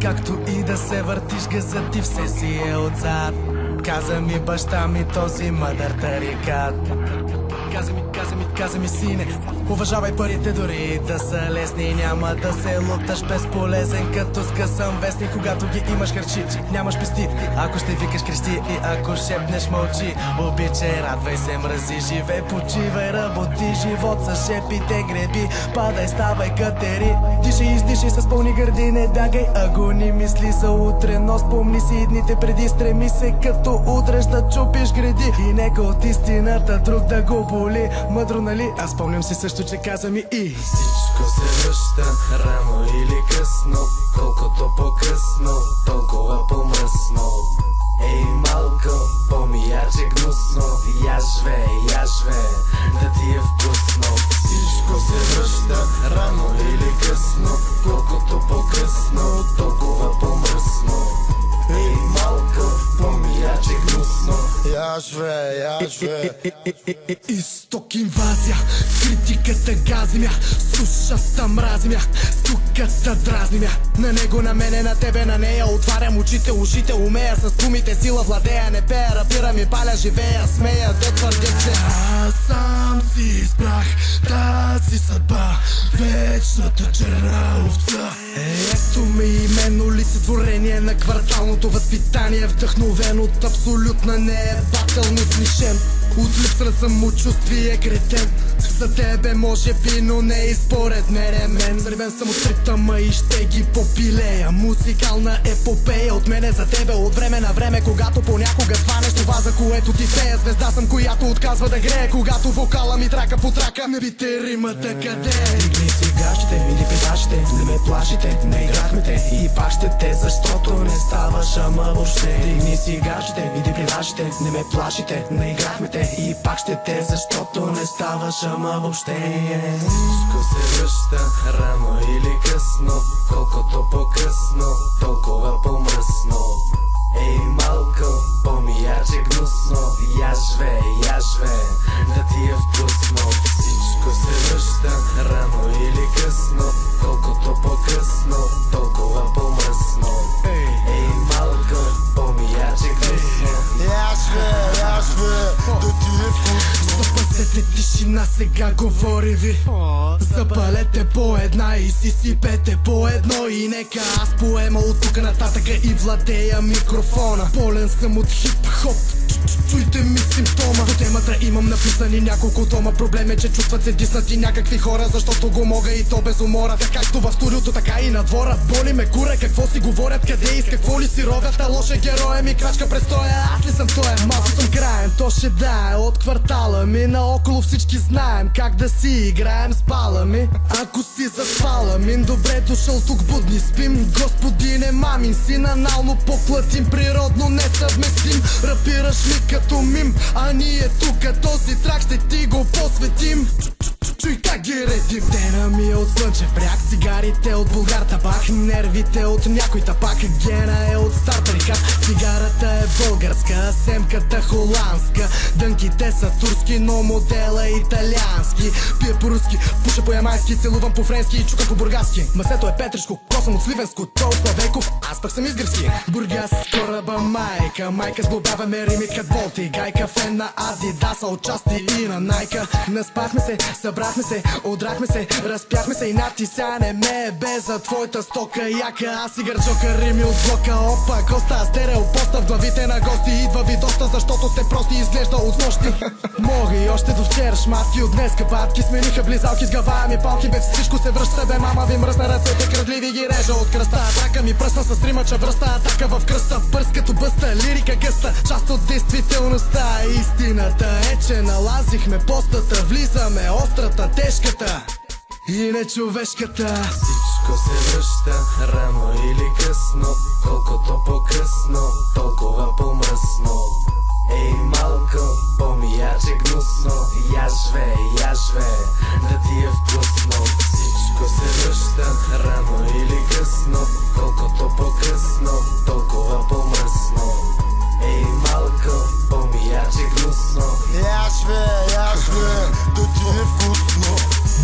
Както и да се въртиш, газът ти все си е отзад. Каза ми баща ми този мъдър тарикат. Каза ми сине, уважавай парите дори да са лесни. Няма да се луташ безполезен като скъсан вестник. Когато ги имаш харчичи, нямаш пеститки. Ако ще викаш крещи и ако шепнеш мълчи. Обичай, радвай се, мрази, живей, почивай, работи. Живот с шепите греби, падай, ставай, катери. Дишай, издишай с пълни гърди, не бягай агони мисли за утре. Но спомни си дните преди, стреми се като удреш да чупиш гради. И нека от истината друг да го боли. Мъдро, нали? Аз спомням си също, че каза ми и всичко се връща, рано или късно. Колкото по-късно, толкова по-мръсно. Ей, малко, по-мияче гнусно. Я живее, да ти е вкусно. Всичко се връща, рано или късно. Колкото по-късно, толкова по-мръсно. Ей, малко, по-мияче гнусно. Я живее. Изток инвазия, критиката гази мя, сушата мрази мя, скуката дразни мя. На него, на мене, на тебе, на нея. Отварям очите, ушите, умея с думите сила владея. Не пея, рапирам и паля, живея, смея да твърдят, че аз сам си избрах тази съдба, вечната черна овца. Ето ми имен, олицетворение на кварталното възпитание, вдъхновен от абсолютна неебателност, мишен от липса на самочувствие, кретен. За тебе може би, но не и според мен. Заребен съм от ритъма и ще ги попилея. Музикална епопея от мене за тебе, от време на време. Когато понякога сванеш това, за което ти пея. Звезда съм, която отказва да грее, когато вокала ми трака по трака. Не бите римата къде. Дигни си гащите, види притащите, не ме плашите, не играхме те и пак ще те, защото не ставаш ама въобще. Дигни си гащите, види притащите, не ме плашите, не играхме те и пак ще те, защото не ставаш ама въобще. Всичко се връща, рано или късно. Колкото по-късно, толкова по-мръсно. Ей, малко, по-мияче гнусно. Я живее, да ти е вкусно. Всичко се връща, рано или късно. Колкото по-късно, толкова по-мръсно. Ей, малко, по-мияче гнусно. Я живее, да ти е вкусно. Запасете тишина, сега говори ви. Запалете по една и си сипете по едно. И нека аз поема от тук нататъка и владея микрофона. Болен съм от хип-хоп, чуйте ми симптома. По темата имам написани няколко тома. Проблем е, че чувстват се диснати някакви хора, защото го мога и то без умора. Така както в студиото, така и на двора. Боли ме кура, какво си говорят, къде и с какво ли си ровят. А лоша героя ми крачка престоя. Аз ли съм тоя? Малко съм краен, то ще да е от квартала ми. Наоколо всички знаем как да си играем с бала ми. Ако си заспала мин, добре дошъл, тук будни спим. Господине мамин син, анално поплатим, природно несъвместим. Рапираш ми като мим, а ние тук този трак ще ти го посветим. Чуй как ги редим. Дена ми е от слънчев бряг, цигарите от Булгар табак, нервите от някой тапак. Гена е от стар тарикат, цигарата е българска, семката холандска. Дънките са турски, но модела е италиански. Пия по-руски, пуша по-ямайски, целувам по-френски и чукам по-бургаски. Масето е петришко, косъм от Сливенско, то от Славейков, аз пък съм изгревски. Бургас, кораба майка, майка сглобяваме рими кът Волти. Гайка, фен на Адидаса, отчасти и на Найка. Наспахме се, събрахме се, одрахме се, разпяхме се и натисяне ме бе за твоята стока яка. Аз и гърджока, рими от блока, опа, коста, стереопоста в главите на гости. Идва ви доста, защото сте прости, изглежда от нощи. Мога и още до вчера, шматки от днес капатки. Смениха близалки с гаваеми палки, без всичко се връща, бе мама ви мръсна ръцете, крадливи ги режа от кръста. Брака ми пръсна с римача връста, атака в кръста, бърз като бъста, лирика гъста, част от действителността. Истината е, че налазихме постата, влизаме острата, тежката и нечовешката. Всичко се връща, рано или късно. Колкото по-късно, толкова по-мръсно. Ей, малко, по-мияче гнусно. Я живее, да ти е вкусно. Всичко се връща, рано или късно. Колкото по-късно, толкова по-мръсно. Ей, малко, по-мияче гнусно. Я живее, да ти е вкусно.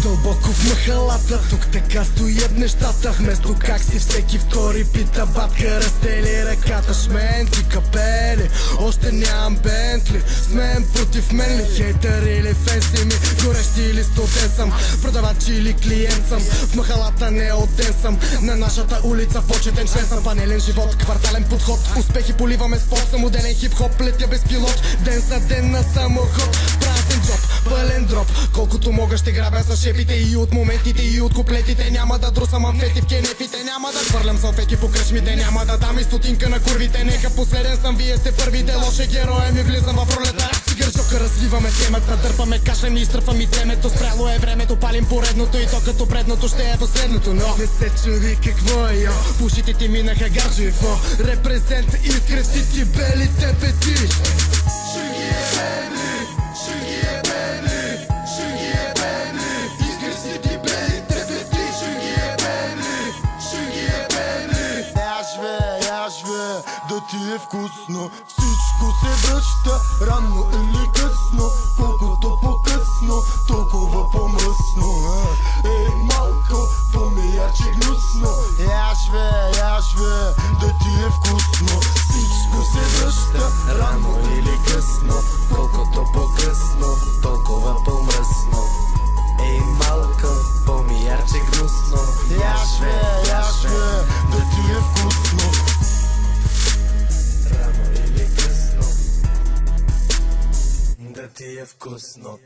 Дълбоко в махала главата. Тук така стоят нещата. Вместо как си всеки втори пита батка. Разтели ръката, шменти, капели. Още нямам Бентли. Смен против мен ли? Хейтър или фенси ми? Горещи или студен съм? Продавач или клиент съм? В махалата не от ден съм. На нашата улица почетен член съм. Панелен живот, квартален подход. Успехи поливаме с пот. Самоделен хип-хоп, летя без пилот. Ден за ден на самоход. Празен джоб, пълен дроп. Колкото мога ще грабя с шепите. И от моментите, и от куплетите. Няма да друсам амфети в кенефите. Няма да хвърлям салфети по кръчмите. Няма да дам и стотинка на курвите. Нека последен съм, вие сте първите. Лоши героя ми, влизам в ролята. Цигърчока, развиваме темата. Дърпаме каша, ни изтръпвам и темето. Спряло е времето, палим поредното. И то като предното ще е последното. Но не се чуди какво е, йо. Пушите ти минаха гаджево. Репрезент искре всички белите пети. Да ти е вкусно, всичко се връща, рано или късно. Колкото по-късно, толкова по-мръсно. Ей, малко, по-меяче гнусно. Я живея, да ти е вкусно. Всичко се връща, рано или късно. Колкото по-късно, толкова по-мръсно. Ей, малко, по-меяче гнусно. Я живея, да ти е вкусно. Да ти е вкусно.